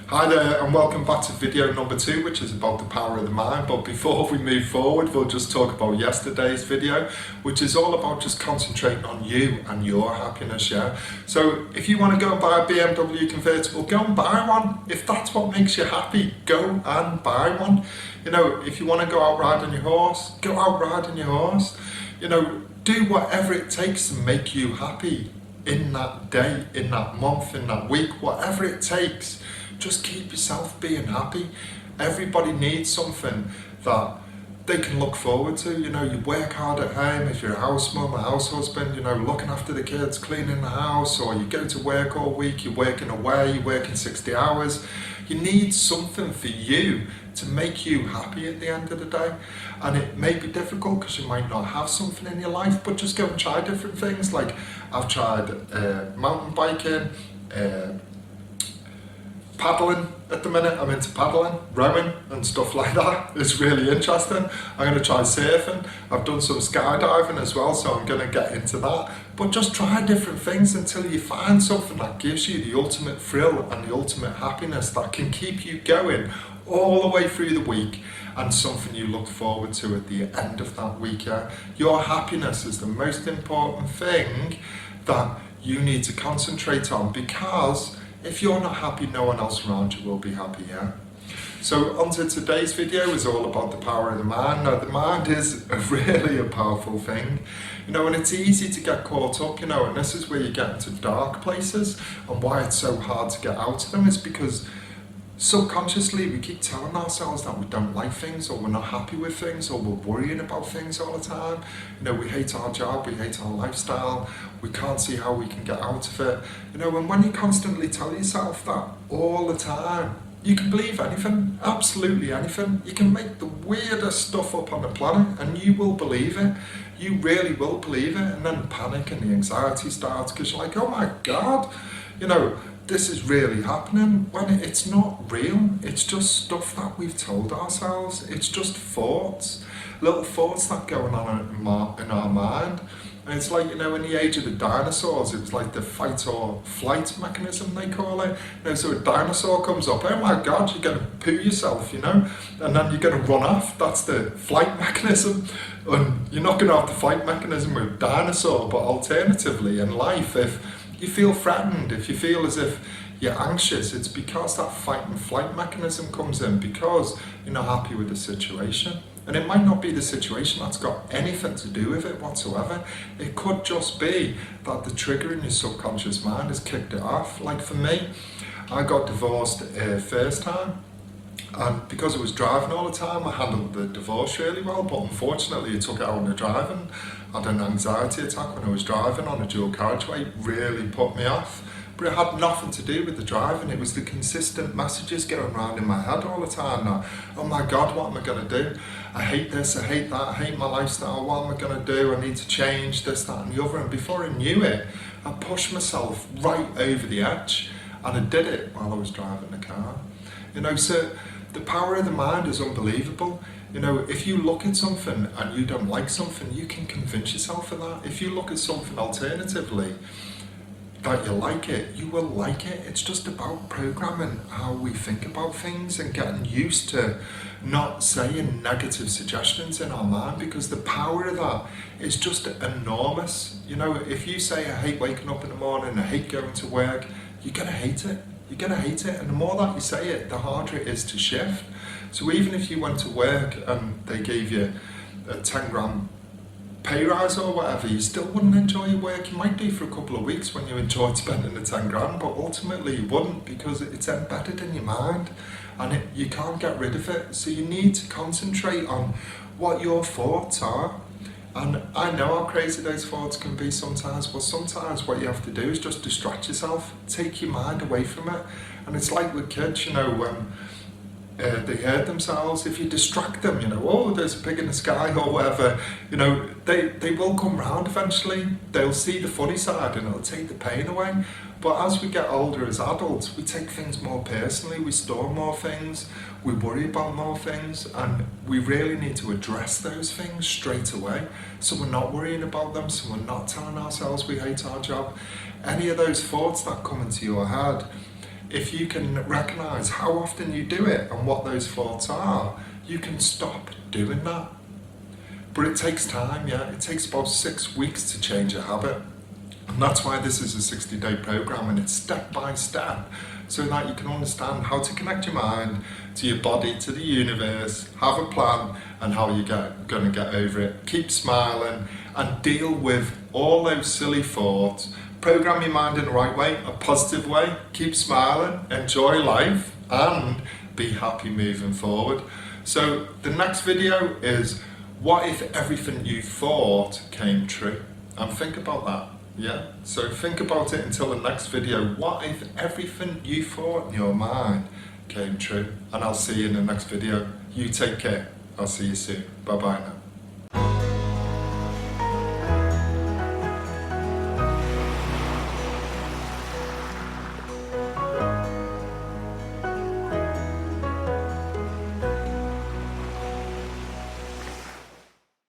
Hi there and welcome back to video number 2, which is about the power of the mind. But before we move forward, we'll just talk about yesterday's video, which is all about just concentrating on you and your happiness, yeah? So if you want to go and buy a BMW convertible, go and buy one. If that's what makes you happy, go and buy one. You know, if you want to go out riding your horse, go out riding your horse. You know, do whatever it takes to make you happy in that day, in that month, in that week, whatever it takes. Just keep yourself being happy. Everybody needs something that they can look forward to. You know, you work hard at home, if you're a house mum, a house husband, you know, looking after the kids, cleaning the house, or you go to work all week, you're working away, you're working 60 hours. You need something for you to make you happy at the end of the day. And it may be difficult because you might not have something in your life, but just go and try different things. Like I've tried mountain biking, paddling at the minute. I'm into paddling, rowing and stuff like that. It's really interesting. I'm going to try surfing. I've done some skydiving as well, so I'm going to get into that. But just try different things until you find something that gives you the ultimate thrill and the ultimate happiness that can keep you going all the way through the week, and something you look forward to at the end of that week. Yeah? Your happiness is the most important thing that you need to concentrate on, because if you're not happy, no one else around you will be happy, yeah? So onto today's video is all about the power of the mind. Now the mind is really a powerful thing, you know, and it's easy to get caught up, you know, and this is where you get into dark places, and why it's so hard to get out of them is because subconsciously we keep telling ourselves that we don't like things, or we're not happy with things, or we're worrying about things all the time. You know, we hate our job, we hate our lifestyle, we can't see how we can get out of it. You know, and when you constantly tell yourself that all the time, you can believe anything, absolutely anything. You can make the weirdest stuff up on the planet and you will believe it. You really will believe it, and then the panic and the anxiety starts because you're like, oh my God, you know, this is really happening, when it's not real. It's just stuff that we've told ourselves. It's just thoughts, little thoughts that go on in our mind. And it's like, you know, in the age of the dinosaurs, it was like the fight or flight mechanism, they call it. You know, so a dinosaur comes up, oh my God, you're going to poo yourself, you know, and then you're going to run off. That's the flight mechanism. And you're not going to have the fight mechanism with a dinosaur, but alternatively in life, if you feel threatened, if you feel as if you're anxious, it's because that fight and flight mechanism comes in, because you're not happy with the situation. And it might not be the situation that's got anything to do with it whatsoever. It could just be that the trigger in your subconscious mind has kicked it off. Like for me, I got divorced first time, and because I was driving all the time, I handled the divorce really well, but unfortunately it took it out on the driving. I had an anxiety attack when I was driving on a dual carriageway. It really put me off. But it had nothing to do with the driving. It was the consistent messages going around in my head all the time. Now, oh my God, what am I going to do? I hate this, I hate that, I hate my lifestyle. What am I going to do? I need to change this, that and the other. And before I knew it, I pushed myself right over the edge. And I did it while I was driving the car. You know, so the power of the mind is unbelievable. You know, if you look at something and you don't like something, you can convince yourself of that. If you look at something alternatively, that you like it, you will like it. It's just about programming how we think about things and getting used to not saying negative suggestions in our mind, because the power of that is just enormous. You know, if you say, I hate waking up in the morning, I hate going to work, you're going to hate it. You're going to hate it. And the more that you say it, the harder it is to shift. So even if you went to work and they gave you a 10 grand pay rise or whatever, you still wouldn't enjoy your work. You might do for a couple of weeks when you enjoyed spending the 10 grand, but ultimately you wouldn't, because it's embedded in your mind and you can't get rid of it. So you need to concentrate on what your thoughts are. And I know how crazy those thoughts can be sometimes, but sometimes what you have to do is just distract yourself, take your mind away from it. And it's like with kids, you know, when they hurt themselves, if you distract them, you know, oh, there's a pig in the sky or whatever, you know, they will come round eventually. They'll see the funny side and it'll take the pain away. But as we get older as adults, we take things more personally, we store more things, we worry about more things, and we really need to address those things straight away. So we're not worrying about them, so we're not telling ourselves we hate our job. Any of those thoughts that come into your head, if you can recognize how often you do it and what those thoughts are, you can stop doing that. But it takes time, yeah. It takes about 6 weeks to change a habit. And that's why this is a 60-day program, and it's step by step, so that you can understand how to connect your mind to your body, to the universe, have a plan, and how you're going to get over it. Keep smiling and deal with all those silly thoughts. Program your mind in the right way, a positive way. Keep smiling, enjoy life, and be happy moving forward. So the next video is, what if everything you thought came true? And think about that. Yeah, so think about it until the next video. What if everything you thought in your mind came true? And I'll see you in the next video. You take care. I'll see you soon. Bye bye now.